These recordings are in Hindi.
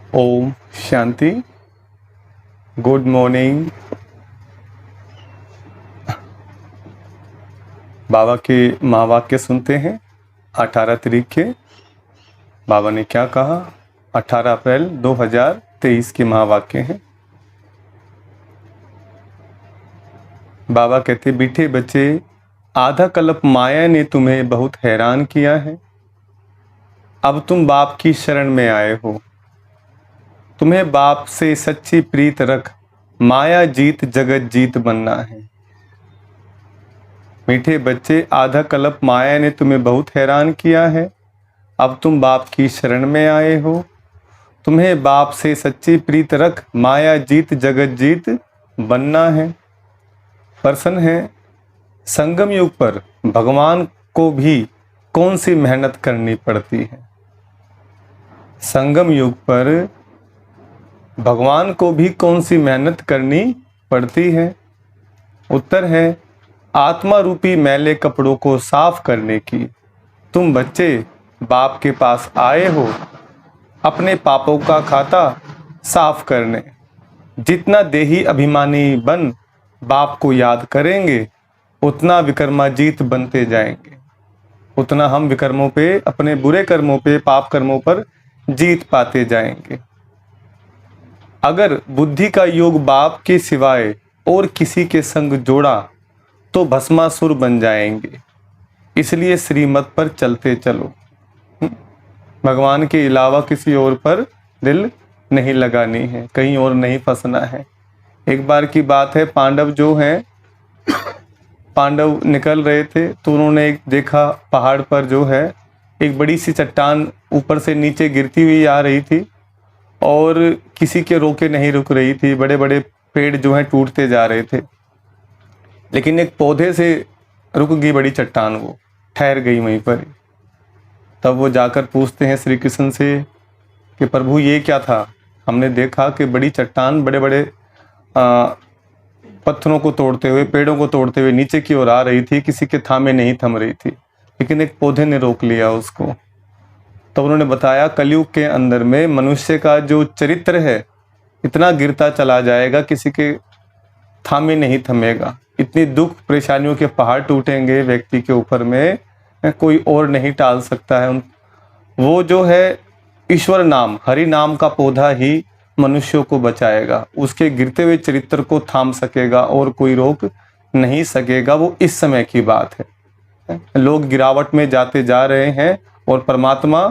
ओम शांति। Good morning. बाबा के महावाक्य सुनते हैं। 18 तारीख के बाबा ने क्या कहा। 18 अप्रैल 2023 के महावाक्य हैं। बाबा कहते, बीठे बच्चे, आधा कल्प माया ने तुम्हें बहुत हैरान किया है। अब तुम बाप की शरण में आए हो। तुम्हें बाप से सच्ची प्रीत रख माया जीत जगत जीत बनना है। मीठे बच्चे, आधा कल्प माया ने तुम्हें बहुत हैरान किया है। अब तुम बाप की शरण में आए हो। तुम्हें बाप से सच्ची प्रीत रख माया जीत जगत जीत बनना है। प्रश्न है, संगम युग पर भगवान को भी कौन सी मेहनत करनी पड़ती है? संगम युग पर भगवान को भी कौन सी मेहनत करनी पड़ती है? उत्तर है, आत्मा रूपी मैले कपड़ों को साफ करने की। तुम बच्चे बाप के पास आए हो अपने पापों का खाता साफ करने। जितना देही अभिमानी बन बाप को याद करेंगे, उतना विकर्माजीत बनते जाएंगे। उतना हम विकर्मों पे, अपने बुरे कर्मों पे, पाप कर्मों पर जीत पाते जाएंगे। अगर बुद्धि का योग बाप के सिवाय और किसी के संग जोड़ा तो भस्मासुर बन जाएंगे। इसलिए श्रीमत पर चलते चलो। भगवान के अलावा किसी और पर दिल नहीं लगानी है, कहीं और नहीं फंसना है। एक बार की बात है, पांडव निकल रहे थे तो उन्होंने एक देखा, पहाड़ पर जो है एक बड़ी सी चट्टान ऊपर से नीचे गिरती हुई आ रही थी और किसी के रोके नहीं रुक रही थी। बड़े बड़े पेड़ जो हैं टूटते जा रहे थे, लेकिन एक पौधे से रुक गई बड़ी चट्टान, वो ठहर गई वहीं पर। तब वो जाकर पूछते हैं श्री कृष्ण से कि प्रभु ये क्या था? हमने देखा कि बड़ी चट्टान बड़े बड़े पत्थरों को तोड़ते हुए, पेड़ों को तोड़ते हुए नीचे की ओर आ रही थी, किसी के थामे नहीं थम रही थी, लेकिन एक पौधे ने रोक लिया उसको। तो उन्होंने बताया, कलयुग के अंदर में मनुष्य का जो चरित्र है इतना गिरता चला जाएगा, किसी के थामे नहीं थमेगा। इतनी दुख परेशानियों के पहाड़ टूटेंगे व्यक्ति के ऊपर में, कोई और नहीं टाल सकता है। वो जो है ईश्वर नाम, हरि नाम का पौधा ही मनुष्यों को बचाएगा। उसके गिरते हुए चरित्र को थाम सकेगा और कोई रोक नहीं सकेगा। वो इस समय की बात है। लोग गिरावट में जाते जा रहे हैं और परमात्मा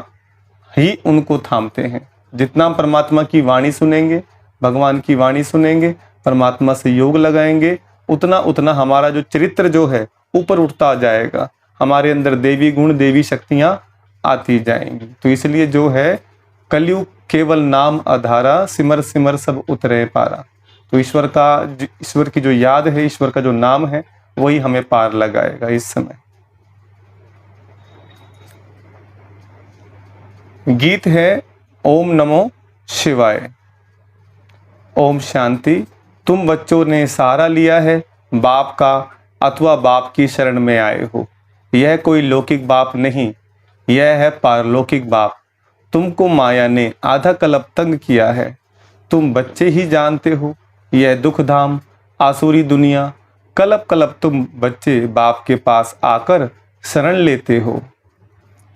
ही उनको थामते हैं। जितना परमात्मा की वाणी सुनेंगे, भगवान की वाणी सुनेंगे, परमात्मा से योग लगाएंगे, उतना उतना हमारा जो चरित्र जो है ऊपर उठता जाएगा। हमारे अंदर देवी गुण, देवी शक्तियां आती जाएंगी। तो इसलिए जो है, कलयुग केवल नाम आधारा, सिमर सिमर सब उतरे पारा। तो ईश्वर की जो याद है, ईश्वर का जो नाम है, वही हमें पार लगाएगा इस समय। गीत है ओम नमो शिवाय। ओम शांति। तुम बच्चों ने सहारा लिया है बाप का अथवा बाप की शरण में आए हो। यह कोई लौकिक बाप नहीं, यह है पारलौकिक बाप। तुमको माया ने आधा कल्प तंग किया है। तुम बच्चे ही जानते हो यह दुख धाम आसुरी दुनिया। कल्प कल्प तुम बच्चे बाप के पास आकर शरण लेते हो।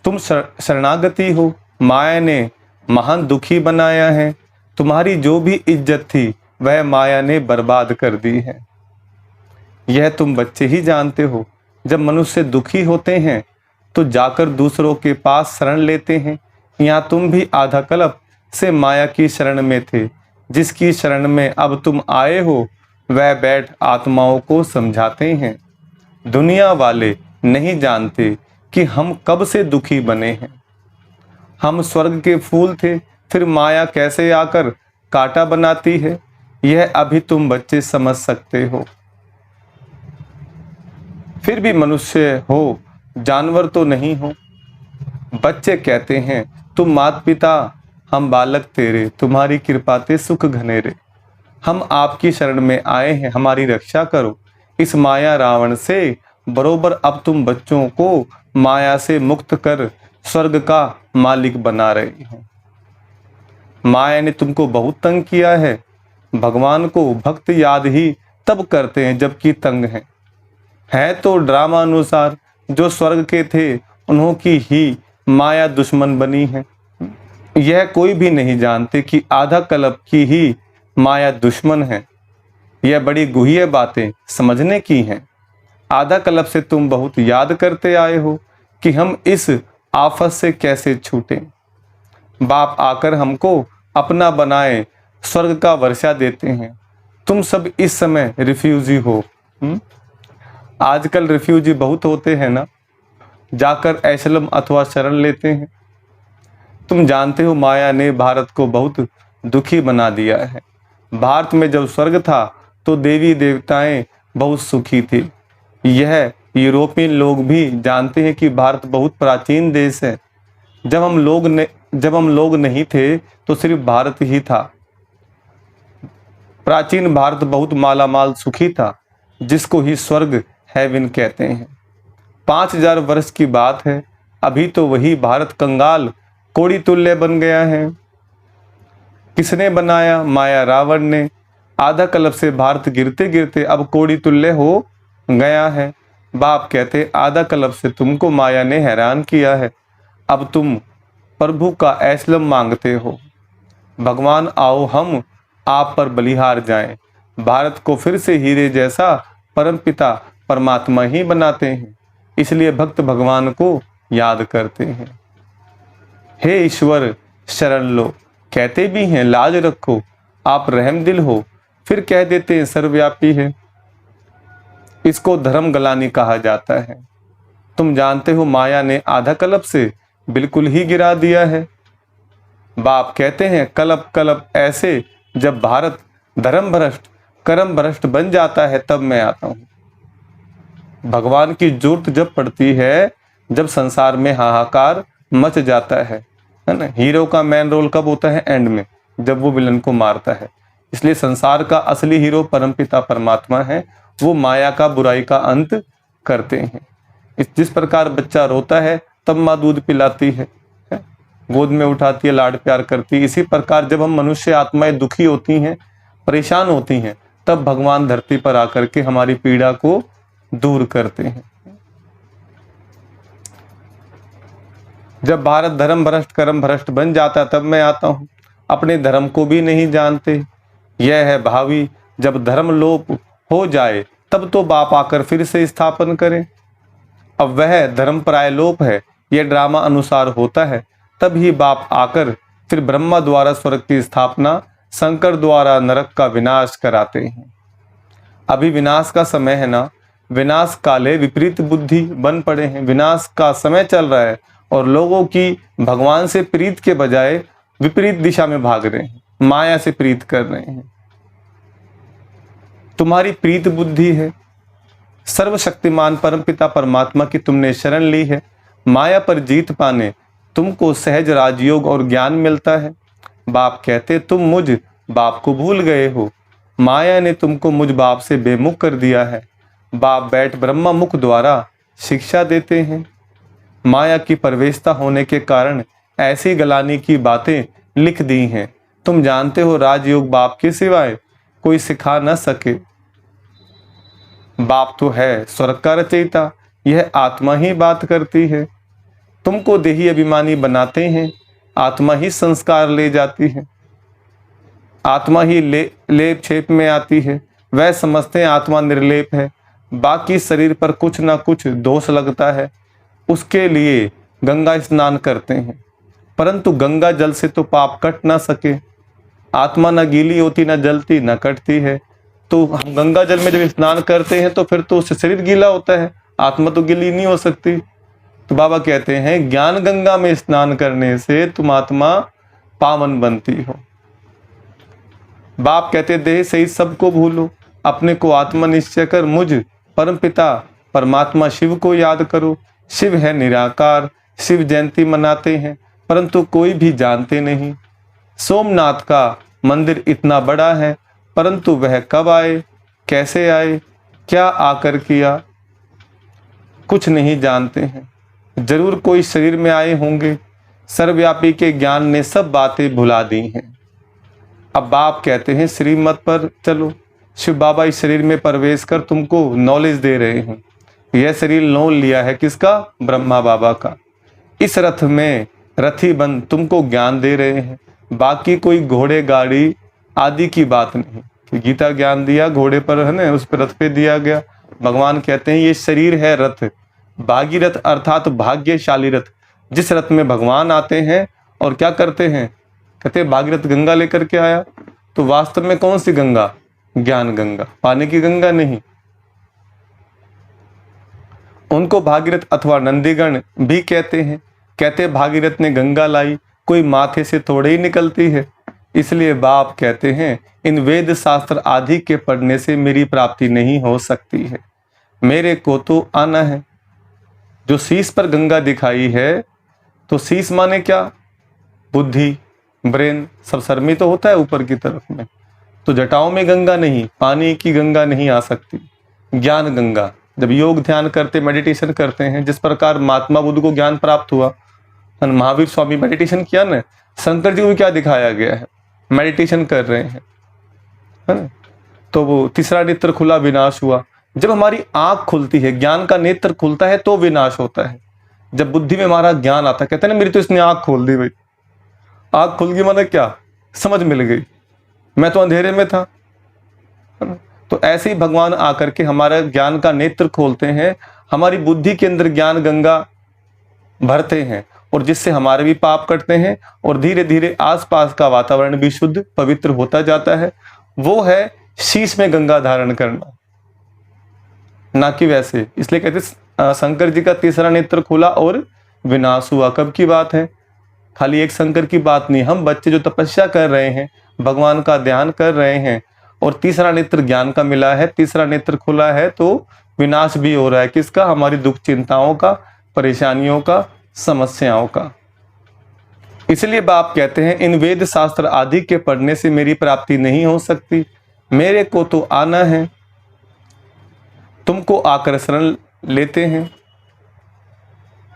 तुम शरणागति हो, माया ने महान दुखी बनाया है। तुम्हारी जो भी इज्जत थी वह माया ने बर्बाद कर दी है। यह तुम बच्चे ही जानते हो। जब मनुष्य दुखी होते हैं तो जाकर दूसरों के पास शरण लेते हैं। यहाँ तुम भी आधा कल्प से माया की शरण में थे। जिसकी शरण में अब तुम आए हो वह बैठ आत्माओं को समझाते हैं। दुनिया वाले नहीं जानते कि हम कब से दुखी बने हैं। हम स्वर्ग के फूल थे, फिर माया कैसे आकर कांटा बनाती है, यह अभी तुम बच्चे समझ सकते हो। फिर भी मनुष्य हो, जानवर तो नहीं हो। बच्चे कहते हैं, तुम माता पिता, हम बालक तेरे, तुम्हारी कृपा ते सुख घनेरे। हम आपकी शरण में आए हैं, हमारी रक्षा करो इस माया रावण से। बरोबर अब तुम बच्चों को माया से मुक्त कर स्वर्ग का मालिक बना रहे हो। माया ने तुमको बहुत तंग किया है। भगवान को भक्त याद ही तब करते हैं जबकि तंग हैं। है तो ड्रामा अनुसार जो स्वर्ग के थे उन्हों की ही माया दुश्मन बनी है। यह कोई भी नहीं जानते कि आधा कल्प की ही माया दुश्मन है। यह बड़ी गुह्य बातें समझने की हैं। आधा कल्प से तुम बहुत याद करते आए हो कि हम इस आफत से कैसे छूटें। बाप आकर हमको अपना बनाए स्वर्ग का वर्षा देते हैं। तुम सब इस समय रिफ्यूजी हो। आजकल रिफ्यूजी बहुत होते हैं ना, जाकर एशलम अथवा शरण लेते हैं। तुम जानते हो माया ने भारत को बहुत दुखी बना दिया है। भारत में जब स्वर्ग था तो देवी देवताएं बहुत सुखी थी। यह यूरोपियन लोग भी जानते हैं कि भारत बहुत प्राचीन देश है। जब हम लोग नहीं थे तो सिर्फ भारत ही था। प्राचीन भारत बहुत मालामाल सुखी था, जिसको ही स्वर्ग हेवन कहते हैं। 5000 वर्ष की बात है, अभी तो वही भारत कंगाल कोड़ी तुल्य बन गया है। किसने बनाया? माया रावण ने। आधा कल्प से भारत गिरते गिरते अब कोड़ी तुल्य हो गया है। बाप कहते आधा कल्प से तुमको माया ने हैरान किया है। अब तुम प्रभु का एसलम मांगते हो। भगवान आओ हम आप पर बलिहार जाएं। भारत को फिर से हीरे जैसा परमपिता परमात्मा ही बनाते हैं। इसलिए भक्त भगवान को याद करते हैं। हे ईश्वर शरण लो, कहते भी हैं लाज रखो, आप रहम दिल हो, फिर कह देते हैं सर्वव्यापी है। इसको धर्म गलानी कहा जाता है। तुम जानते हो माया ने आधा कल्प से बिल्कुल ही गिरा दिया है। बाप कहते हैं कल्प कल्प ऐसे जब भारत धर्म भ्रष्ट कर्म भ्रष्ट बन जाता है तब मैं आता हूं। भगवान की जरूरत जब पड़ती है, जब संसार में हाहाकार मच जाता है ना। हीरो का मेन रोल कब होता है? एंड में, जब वो विलन को मारता है। इसलिए संसार का असली हीरो परमपिता परमात्मा है। वो माया का बुराई का अंत करते हैं। जिस प्रकार बच्चा रोता है तब माँ दूध पिलाती है, गोद में उठाती है, लाड प्यार करती है। इसी प्रकार जब हम मनुष्य आत्माएं दुखी होती हैं, परेशान होती हैं, तब भगवान धरती पर आकर के हमारी पीड़ा को दूर करते हैं। जब भारत धर्म भ्रष्ट कर्म भ्रष्ट बन जाता तब मैं आता हूं। अपने धर्म को भी नहीं जानते। यह है भावी, जब धर्म लोप हो जाए तब तो बाप आकर फिर से स्थापन करें। अब वह धर्म प्रायलोप है, यह ड्रामा अनुसार होता है। तब ही बाप आकर फिर ब्रह्मा द्वारा स्वर्ग की स्थापना, शंकर द्वारा नरक का विनाश कराते हैं। अभी विनाश का समय है ना। विनाश काले विपरीत बुद्धि बन पड़े हैं। विनाश का समय चल रहा है और लोगों की भगवान से प्रीत के बजाय विपरीत दिशा में भाग रहे हैं, माया से प्रीत कर रहे हैं। तुम्हारी प्रीत बुद्धि है। सर्वशक्तिमान परमपिता परमात्मा की तुमने शरण ली है। माया पर जीत पाने तुमको सहज राजयोग और ज्ञान मिलता है। बाप कहते तुम मुझ बाप को भूल गए हो। माया ने तुमको मुझ बाप से बेमुख कर दिया है। बाप बैठ ब्रह्मा मुख द्वारा शिक्षा देते हैं। माया की प्रवेशता होने के कारण ऐसी गलानी की बातें लिख दी हैं। तुम जानते हो राजयोग बाप के सिवाय कोई सिखा न सके। बाप तो है स्वर्ग का रचयिता, यह आत्मा ही बात करती है। तुमको देही अभिमानी बनाते हैं। आत्मा ही संस्कार ले जाती है। आत्मा ही लेप छेप में आती है। वह समझते हैं आत्मा निर्लेप है, बाकी शरीर पर कुछ ना कुछ दोष लगता है। उसके लिए गंगा स्नान करते हैं, परंतु गंगा जल से तो पाप कट ना सके। आत्मा न गीली होती, न जलती, न कटती है। तो हम गंगा जल में जब स्नान करते हैं तो फिर तो उससे शरीर गीला होता है, आत्मा तो गीली नहीं हो सकती। तो बाबा कहते हैं ज्ञान गंगा में स्नान करने से तुम आत्मा पावन बनती हो। बाप कहते देह सहित सबको भूलो, अपने को आत्मा निश्चय कर मुझ परमपिता परमात्मा शिव को याद करो। शिव है निराकार। शिव जयंती मनाते हैं परंतु कोई भी जानते नहीं। सोमनाथ का मंदिर इतना बड़ा है परंतु वह कब आए, कैसे आए, क्या आकर किया, कुछ नहीं जानते हैं। जरूर कोई शरीर में आए होंगे। सर्वव्यापी के ज्ञान ने सब बातें भुला दी हैं। अब बाप कहते हैं श्रीमत पर चलो। शिव बाबा इस शरीर में प्रवेश कर तुमको नॉलेज दे रहे हैं। यह शरीर लोन लिया है किसका? ब्रह्मा बाबा का। इस रथ में रथी बन तुमको ज्ञान दे रहे हैं। बाकी कोई घोड़े गाड़ी आदि की बात नहीं कि गीता ज्ञान दिया घोड़े पर है ना, उस पर रथ पे दिया गया। भगवान कहते हैं ये शरीर है रथ, भागीरथ अर्थात भाग्यशाली रथ। जिस रथ में भगवान आते हैं और क्या करते हैं? कहते हैं भागीरथ गंगा लेकर के आया। तो वास्तव में कौन सी गंगा? ज्ञान गंगा, पानी की गंगा नहीं। उनको भागीरथ अथवा नंदीगण भी कहते हैं। कहते भागीरथ ने गंगा लाई, कोई माथे से थोड़े ही निकलती है। इसलिए बाप कहते हैं इन वेद शास्त्र आदि के पढ़ने से मेरी प्राप्ति नहीं हो सकती है, मेरे को तो आना है। जो शीश पर गंगा दिखाई है, तो शीश माने क्या? बुद्धि, ब्रेन, सब सर में तो होता है ऊपर की तरफ में। तो जटाओं में गंगा नहीं, पानी की गंगा नहीं आ सकती। ज्ञान गंगा, जब योग ध्यान करते मेडिटेशन करते हैं, जिस प्रकार महात्मा बुद्ध को ज्ञान प्राप्त हुआ, महावीर स्वामी मेडिटेशन किया ना, शंकर जी को क्या दिखाया गया है? मेडिटेशन कर रहे हैं, है ना। तो वो तीसरा नेत्र खुला, विनाश हुआ। जब हमारी आंख खुलती है, ज्ञान का नेत्र खुलता है, तो विनाश होता है। जब बुद्धि में हमारा ज्ञान आता है, कहते हैं ना मेरी तो इसने आंख खोल दी भाई। आंख खुल गई माने क्या? समझ मिल गई, मैं तो अंधेरे में था। तो ऐसे ही भगवान आकर के हमारा ज्ञान का नेत्र खोलते हैं, हमारी बुद्धि के अंदर ज्ञान गंगा भरते हैं, और जिससे हमारे भी पाप कटते हैं और धीरे धीरे आसपास का वातावरण भी शुद्ध पवित्र होता जाता है। वो है शीश में गंगा धारण करना, ना कि वैसे। इसलिए कहते शंकर जी का तीसरा नेत्र खुला और विनाश हुआ। कब की बात है? खाली एक शंकर की बात नहीं, हम बच्चे जो तपस्या कर रहे हैं, भगवान का ध्यान कर रहे हैं, और तीसरा नेत्र ज्ञान का मिला है, तीसरा नेत्र खुला है, तो विनाश भी हो रहा है। किसका? हमारी दुख चिंताओं का, परेशानियों का, समस्याओं का। इसलिए बाप कहते हैं इन वेद शास्त्र आदि के पढ़ने से मेरी प्राप्ति नहीं हो सकती, मेरे को तो आना है। तुमको आकर शरण लेते हैं।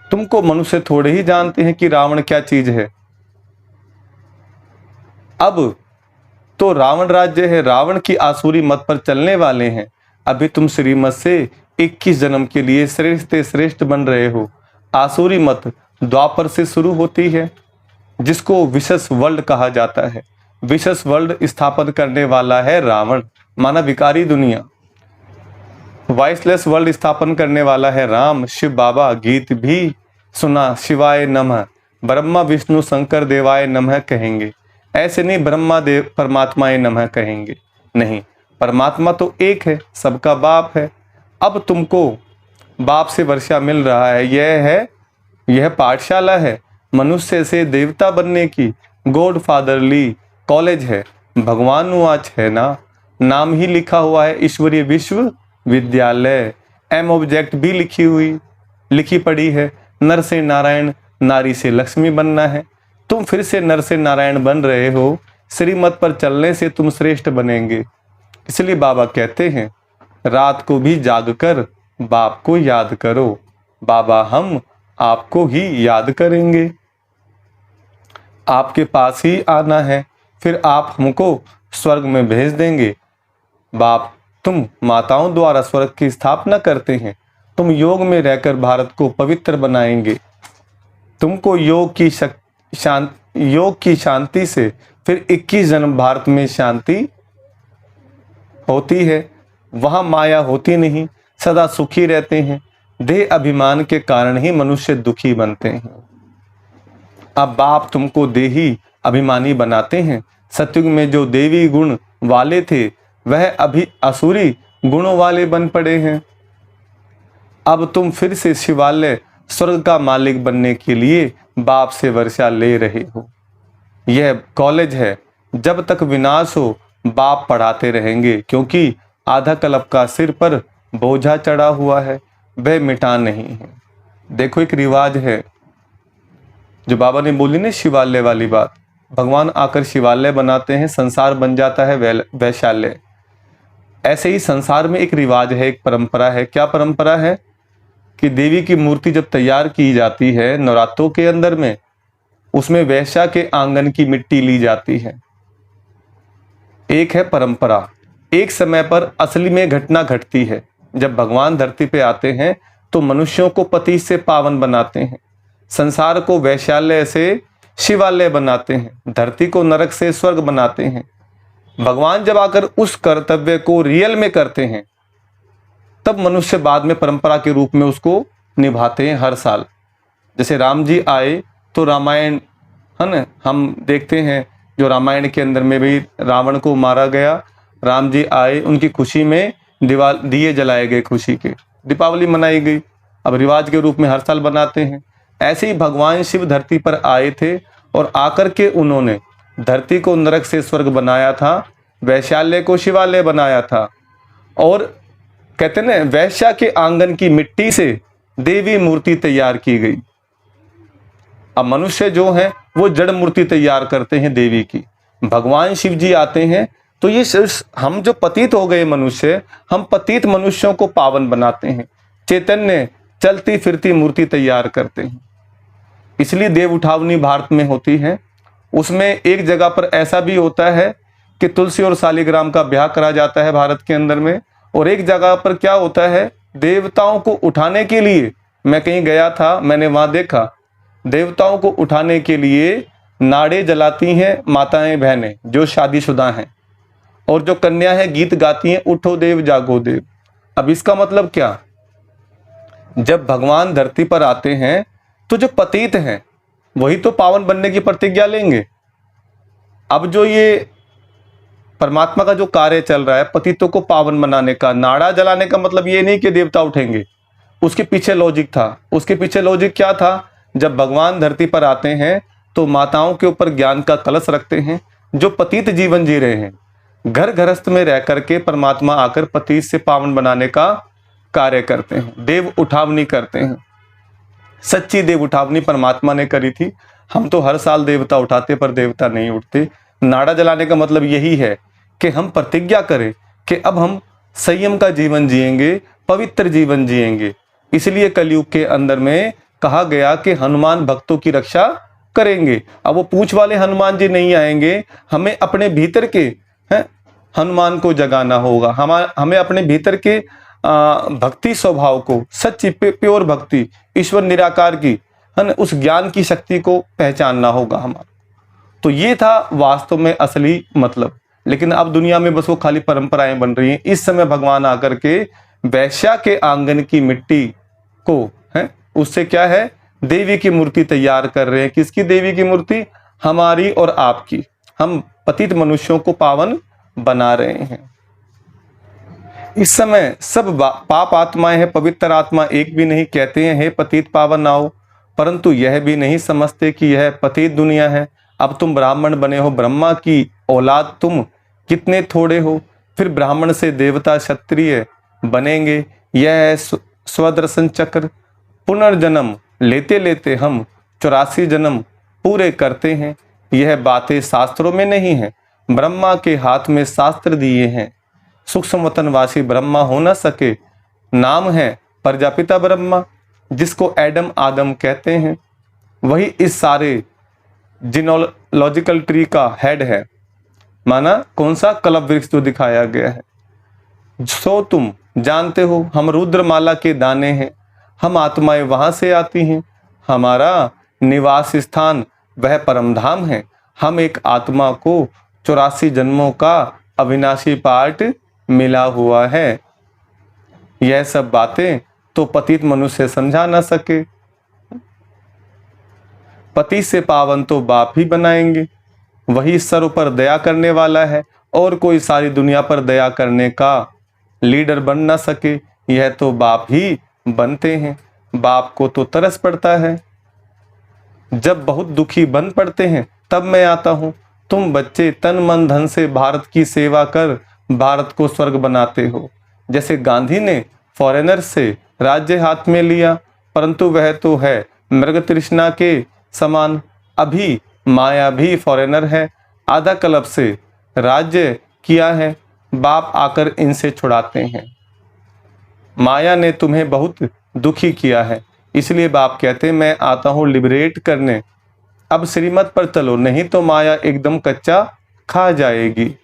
तुमको मनुष्य थोड़े ही जानते हैं कि रावण क्या चीज है। अब तो रावण राज्य है, रावण की आसुरी मत पर चलने वाले हैं। अभी तुम श्रीमत से 21 जन्म के लिए श्रेष्ठ श्रेष्ठ बन रहे हो। आसुरी मत द्वापर से शुरू होती है, जिसको विशेष वर्ल्ड कहा जाता है। विशेष वर्ल्ड स्थापन करने वाला है रावण, माना विकारी दुनिया। वॉइसलेस वर्ल्ड स्थापन करने वाला है राम। शिव बाबा गीत भी सुना, शिवाय नमः, ब्रह्मा विष्णु शंकर देवाय नमः कहेंगे। ऐसे नहीं ब्रह्मा देव परमात्माए नमः कहेंगे, नहीं, परमात्मा तो एक है, सबका बाप है। अब तुमको बाप से वर्षा मिल रहा है, यह पाठशाला है मनुष्य से देवता बनने की, गॉड फादरली कॉलेज है। भगवान वाच है ना, नाम ही लिखा हुआ है ईश्वरीय विश्वविद्यालय। एम ऑब्जेक्ट भी लिखी पड़ी है। नर से नारायण, नारी से लक्ष्मी बनना है। तुम फिर से नर से नारायण बन रहे हो। श्रीमत पर चलने से तुम श्रेष्ठ बनेंगे। इसलिए बाबा कहते हैं रात को भी जागकर बाप को याद करो। बाबा हम आपको ही याद करेंगे, आपके पास ही आना है, फिर आप हमको स्वर्ग में भेज देंगे। बाप तुम माताओं द्वारा स्वर्ग की स्थापना करते हैं, तुम योग में रहकर भारत को पवित्र बनाएंगे। तुमको योग की शांति से फिर 21 जन्म भारत में शांति होती है। वहां माया होती नहीं, सदा सुखी रहते हैं। देह अभिमान के कारण ही मनुष्य दुखी बनते हैं। अब बाप तुमको देही अभिमानी बनाते हैं। सतयुग में जो देवी गुण वाले थे वह अभी असुरी गुणों वाले बन पड़े हैं। अब तुम फिर से शिवालय स्वर्ग का मालिक बनने के लिए बाप से वर्षा ले रहे हो। यह कॉलेज है, जब तक विनाश हो बाप पढ़ाते रहेंगे, क्योंकि आधा कल्प का सिर पर बोझा चढ़ा हुआ है, वह मिटा नहीं है। देखो एक रिवाज है जो बाबा ने बोली ना, शिवालय वाली बात। भगवान आकर शिवालय बनाते हैं, संसार बन जाता है वैशाल्य। ऐसे ही संसार में एक रिवाज है, एक परंपरा है। क्या परंपरा है? कि देवी की मूर्ति जब तैयार की जाती है नवरात्रों के अंदर में, उसमें वैश्या के आंगन की मिट्टी ली जाती है। एक है परंपरा, एक समय पर असली में घटना घटती है। जब भगवान धरती पे आते हैं तो मनुष्यों को पति से पावन बनाते हैं, संसार को वैश्यालय से शिवालय बनाते हैं, धरती को नरक से स्वर्ग बनाते हैं। भगवान जब आकर उस कर्तव्य को रियल में करते हैं तब मनुष्य बाद में परंपरा के रूप में उसको निभाते हैं हर साल। जैसे राम जी आए तो रामायण है ना, हम देखते हैं जो रामायण के अंदर में भी रावण को मारा गया, राम जी आए, उनकी खुशी में दिए जलाए गए, खुशी के दीपावली मनाई गई। अब रिवाज के रूप में हर साल बनाते हैं। ऐसे ही भगवान शिव धरती पर आए थे और आकर के उन्होंने धरती को नरक से स्वर्ग बनाया था, वैश्यालय को शिवालय बनाया था। और कहते हैं ना, वैश्या के आंगन की मिट्टी से देवी मूर्ति तैयार की गई। अब मनुष्य जो है वो जड़ मूर्ति तैयार करते हैं देवी की। भगवान शिव जी आते हैं तो ये हम जो पतित हो गए मनुष्य, हम पतित मनुष्यों को पावन बनाते हैं, चैतन्य चलती फिरती मूर्ति तैयार करते हैं। इसलिए देव उठावनी भारत में होती है। उसमें एक जगह पर ऐसा भी होता है कि तुलसी और शालिग्राम का ब्याह करा जाता है भारत के अंदर में। और एक जगह पर क्या होता है, देवताओं को उठाने के लिए, मैं कहीं गया था, मैंने वहां देखा देवताओं को उठाने के लिए नाड़े जलाती हैं माताएं बहनें जो शादीशुदा हैं, और जो कन्या है गीत गाती हैं, उठो देव जागो देव। अब इसका मतलब क्या, जब भगवान धरती पर आते हैं तो जो पतित हैं वही तो पावन बनने की प्रतिज्ञा लेंगे। अब जो ये परमात्मा का जो कार्य चल रहा है पतितों को पावन बनाने का, नाड़ा जलाने का मतलब ये नहीं कि देवता उठेंगे, उसके पीछे लॉजिक था। उसके पीछे लॉजिक क्या था, जब भगवान धरती पर आते हैं तो माताओं के ऊपर ज्ञान का कलश रखते हैं, जो पतित जीवन जी रहे हैं, घर गृहस्थ में रह करके परमात्मा आकर पतित से पावन बनाने का कार्य करते हैं, देव उठावनी करते हैं। सच्ची देव उठावनी परमात्मा ने करी थी। हम तो हर साल देवता उठाते पर देवता नहीं उठते। नाड़ा जलाने का मतलब यही है कि हम प्रतिज्ञा करें कि अब हम संयम का जीवन जिएंगे, पवित्र जीवन जिएंगे। इसलिए कलयुग के अंदर में कहा गया कि हनुमान भक्तों की रक्षा करेंगे। अब वो पूंछ वाले हनुमान जी नहीं आएंगे, हमें अपने भीतर के हनुमान को जगाना होगा। हमें अपने भीतर के भक्ति स्वभाव को, सच्ची प्योर भक्ति, ईश्वर निराकार की, है ना, उस ज्ञान की शक्ति को पहचानना होगा हमारा। तो ये था वास्तव में असली मतलब। लेकिन अब दुनिया में बस वो खाली परंपराएं बन रही हैं। इस समय भगवान आकर के वैश्या के आंगन की मिट्टी को है, उससे क्या है, देवी की मूर्ति तैयार कर रहे हैं। किसकी देवी की मूर्ति? हमारी और आपकी। हम पतित मनुष्यों को पावन बना रहे हैं। इस समय सब पाप आत्माएं हैं, पवित्र आत्मा एक भी नहीं। कहते हैं हे पतित पावन आओ, परंतु यह भी नहीं समझते कि यह पतित दुनिया है। अब तुम ब्राह्मण बने हो, ब्रह्मा की औलाद तुम कितने थोड़े हो, फिर ब्राह्मण से देवता क्षत्रिय बनेंगे। यह है स्वदर्शन चक्र। पुनर्जन्म लेते लेते हम 84 जन्म पूरे करते हैं। यह बातें शास्त्रों में नहीं है, ब्रह्मा के हाथ में शास्त्र दिए हैं। सूक्ष्म वतनवासी ब्रह्मा हो न सके, नाम है प्रजापिता ब्रह्मा, जिसको एडम आदम कहते हैं। वही इस सारे जीनोलॉजिकल ट्री का हेड है। माना कौन सा? कल्प वृक्ष जो दिखाया गया है। सो तुम जानते हो हम रुद्रमाला के दाने हैं, हम आत्माएं वहां से आती हैं। हमारा निवास स्थान वह परम धाम है। हम एक आत्मा को 84 जन्मों का अविनाशी पार्ट मिला हुआ है। यह सब बातें तो पतित मनुष्य समझा ना सके। पति से पावन तो बाप ही बनाएंगे। वही सर्व पर दया करने वाला है, और कोई सारी दुनिया पर दया करने का लीडर बन ना सके। यह तो बाप ही बनते हैं। बाप को तो तरस पड़ता है। जब बहुत दुखी बन पड़ते हैं तब मैं आता हूं। तुम बच्चे तन मन धन से भारत की सेवा कर भारत को स्वर्ग बनाते हो। जैसे गांधी ने फॉरेनर से राज्य हाथ में लिया, परंतु वह तो है मृग तृष्णा के समान। अभी माया भी फॉरेनर है, आधा कल्प से राज्य किया है। बाप आकर इनसे छुड़ाते हैं। माया ने तुम्हें बहुत दुखी किया है, इसलिए बाप कहते हैं मैं आता हूं लिबरेट करने। अब श्रीमत पर चलो, नहीं तो माया एकदम कच्चा खा जाएगी।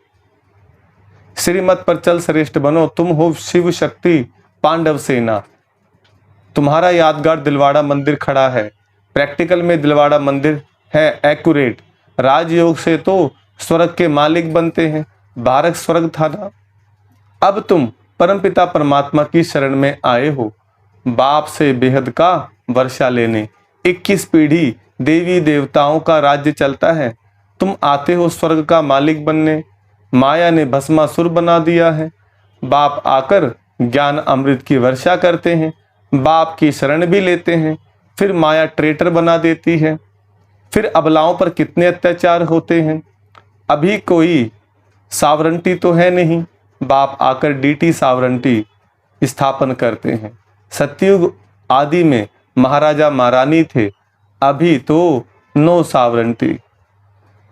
श्रीमत पर चल श्रेष्ठ बनो, तुम हो शिव शक्ति पांडव सेना। तुम्हारा यादगार दिलवाड़ा मंदिर खड़ा है। प्रैक्टिकल में दिलवाड़ा मंदिर है एक्यूरेट। राजयोग से तो स्वर्ग के मालिक बनते हैं। भारत स्वर्ग था ना। अब तुम परमपिता परमात्मा की शरण में आए हो, बाप से बेहद का वर्षा लेने। 21 पीढ़ी देवी देवताओं का राज्य चलता है, तुम आते हो स्वर्ग का मालिक बनने। माया ने भस्मासुर बना दिया है। बाप आकर ज्ञान अमृत की वर्षा करते हैं, बाप की शरण भी लेते हैं, फिर माया ट्रेटर बना देती है। फिर अबलाओं पर कितने अत्याचार होते हैं। अभी कोई सावरंटी तो है नहीं, बाप आकर डीटी सावरंटी स्थापन करते हैं। सतयुग आदि में महाराजा महारानी थे, अभी तो नो सावरंटी।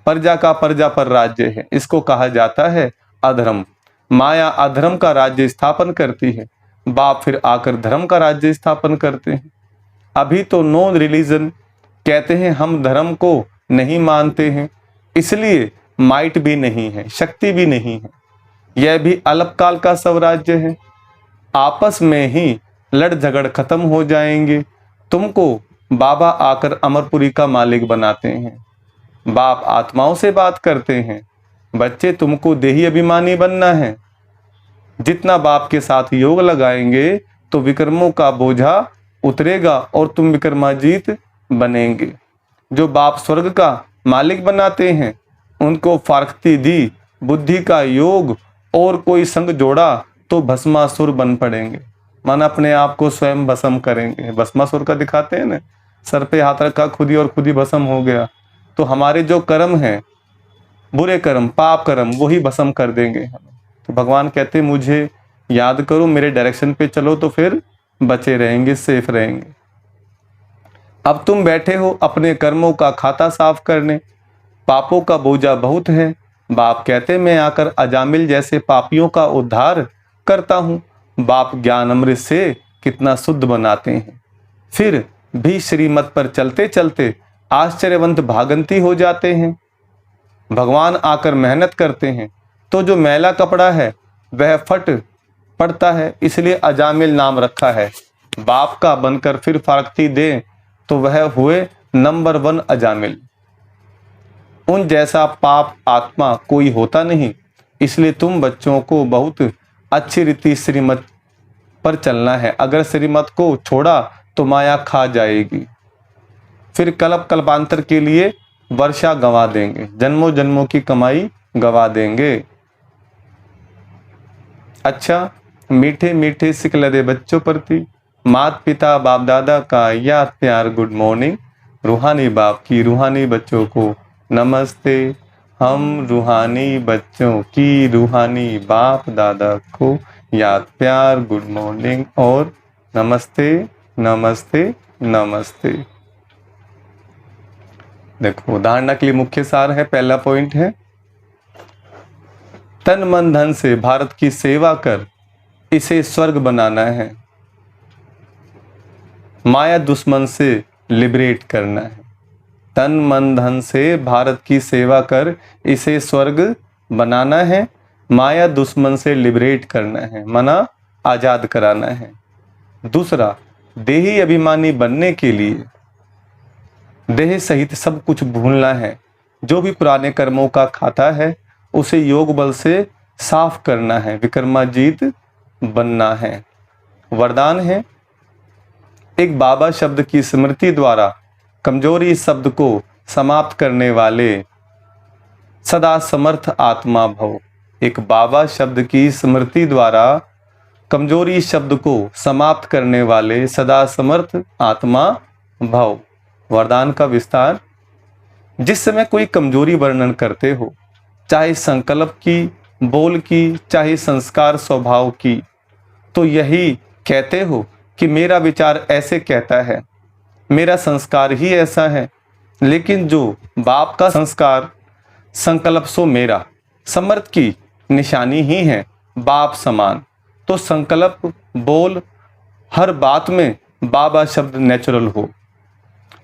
प्रजा का प्रजा पर राज्य है, इसको कहा जाता है अधर्म। माया अधर्म का राज्य स्थापन करती है, बाप फिर आकर धर्म का राज्य स्थापन करते हैं। अभी तो नो रिलीजन कहते हैं, हम धर्म को नहीं मानते हैं, इसलिए माइट भी नहीं है, शक्ति भी नहीं है। यह भी अल्पकाल का स्वराज्य है, आपस में ही लड़ झगड़ खत्म हो जाएंगे। तुमको बाबा आकर अमरपुरी का मालिक बनाते हैं। बाप आत्माओं से बात करते हैं, बच्चे तुमको देही अभिमानी बनना है। जितना बाप के साथ योग लगाएंगे तो विक्रमों का बोझा उतरेगा और तुम विक्रमाजीत बनेंगे। जो बाप स्वर्ग का मालिक बनाते हैं उनको फारकती दी बुद्धि का योग और कोई संग जोड़ा तो भस्मासुर बन पड़ेंगे। मन अपने आप को स्वयं भस्म करेंगे। भस्मासुर का दिखाते हैं ना, सर पे हाथ रखा खुद ही और खुद ही भस्म हो गया। तो हमारे जो कर्म हैं, बुरे कर्म, पाप कर्म, वही भस्म कर देंगे हमें। तो भगवान कहते मुझे याद करो, मेरे डायरेक्शन पे चलो तो फिर बचे रहेंगे, सेफ रहेंगे। अब तुम बैठे हो अपने कर्मों का खाता साफ करने, पापों का बोझा बहुत है। बाप कहते मैं आकर अजामिल जैसे पापियों का उद्धार करता हूँ। बाप ज्ञान अमृत से कितना शुद्ध बनाते हैं। फिर भी श्रीमत पर चलते चलते आश्चर्यवंत भागंती हो जाते हैं। भगवान आकर मेहनत करते हैं तो जो मैला कपड़ा है वह फट पड़ता है, इसलिए अजामिल नाम रखा है। बाप का बनकर फिर फारकती दे तो वह हुए नंबर 1 अजामिल। उन जैसा पाप आत्मा कोई होता नहीं, इसलिए तुम बच्चों को बहुत अच्छी रीति श्रीमत पर चलना है। अगर श्रीमत को छोड़ा तो माया खा जाएगी, फिर कल्प कल्पांतर के लिए वर्षा गंवा देंगे, जन्मों जन्मों की कमाई गंवा देंगे। अच्छा, मीठे मीठे सिखला दे बच्चों प्रति माता पिता बाप दादा का याद प्यार गुड मॉर्निंग। रूहानी बाप की रूहानी बच्चों को नमस्ते। हम रूहानी बच्चों की रूहानी बाप दादा को याद प्यार गुड मॉर्निंग और नमस्ते नमस्ते नमस्ते। देखो, धारणा के लिए मुख्य सार है। पहला पॉइंट है, तन मन धन से भारत की सेवा कर इसे स्वर्ग बनाना है। माया दुश्मन से लिबरेट करना है। तन मन धन से भारत की सेवा कर इसे स्वर्ग बनाना है। माया दुश्मन से लिबरेट करना है, मना आजाद कराना है। दूसरा, देही अभिमानी बनने के लिए देह सहित सब कुछ भूलना है। जो भी पुराने कर्मों का खाता है उसे योग बल से साफ करना है, विक्रमाजीत बनना है। वरदान है, एक बाबा शब्द की स्मृति द्वारा कमजोरी शब्द को समाप्त करने वाले सदा समर्थ आत्मा भव। एक बाबा शब्द की स्मृति द्वारा कमजोरी शब्द को समाप्त करने वाले सदा समर्थ आत्मा भव। वरदान का विस्तार, जिस समय कोई कमजोरी वर्णन करते हो, चाहे संकल्प की, बोल की, चाहे संस्कार स्वभाव की, तो यही कहते हो कि मेरा विचार ऐसे कहता है, मेरा संस्कार ही ऐसा है। लेकिन जो बाप का संस्कार संकल्प सो मेरा, समर्थ की निशानी ही है बाप समान। तो संकल्प बोल हर बात में बाबा शब्द नेचुरल हो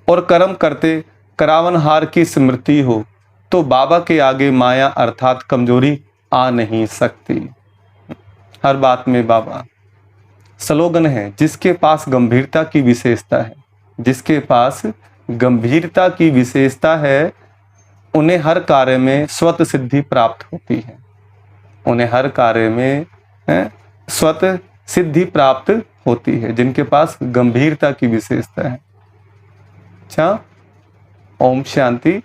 और कर्म करते करावनहार की स्मृति हो तो बाबा के आगे माया अर्थात कमजोरी आ नहीं सकती। हर बात में बाबा। स्लोगन है, जिसके पास गंभीरता की विशेषता है, जिसके पास गंभीरता की विशेषता है, उन्हें हर कार्य में स्वत सिद्धि प्राप्त होती है। उन्हें हर कार्य में स्वत सिद्धि प्राप्त होती है, जिनके पास गंभीरता की विशेषता है। अच्छा, ओम शांति।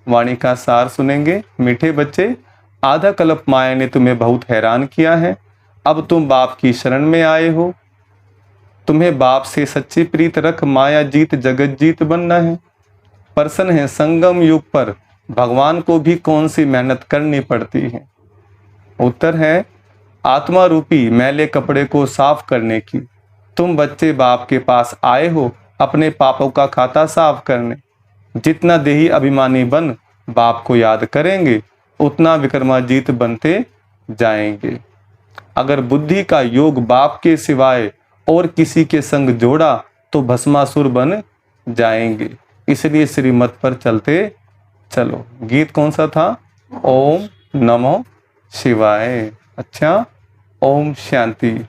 वाणी का सार सुनेंगे। मीठे बच्चे, आधा कल्प माया ने तुम्हें बहुत हैरान किया है। अब तुम बाप की शरण में आए हो। तुम्हें बाप से सच्ची प्रीत रख माया जीत जगत जीत बनना है। प्रश्न है, संगम युग पर भगवान को भी कौन सी मेहनत करनी पड़ती है? उत्तर है, आत्मा रूपी मैले कपड़े को साफ करने की। तुम बच्चे बाप के पास आए हो अपने पापों का खाता साफ करने। जितना देही अभिमानी बन बाप को याद करेंगे, उतना विक्रमाजीत बनते जाएंगे। अगर बुद्धि का योग बाप के सिवाय और किसी के संग जोड़ा तो भस्मासुर बन जाएंगे। इसलिए श्रीमत पर चलते चलो। गीत कौन सा था? ओम नमो शिवाय। अच्छा, ओम शांति।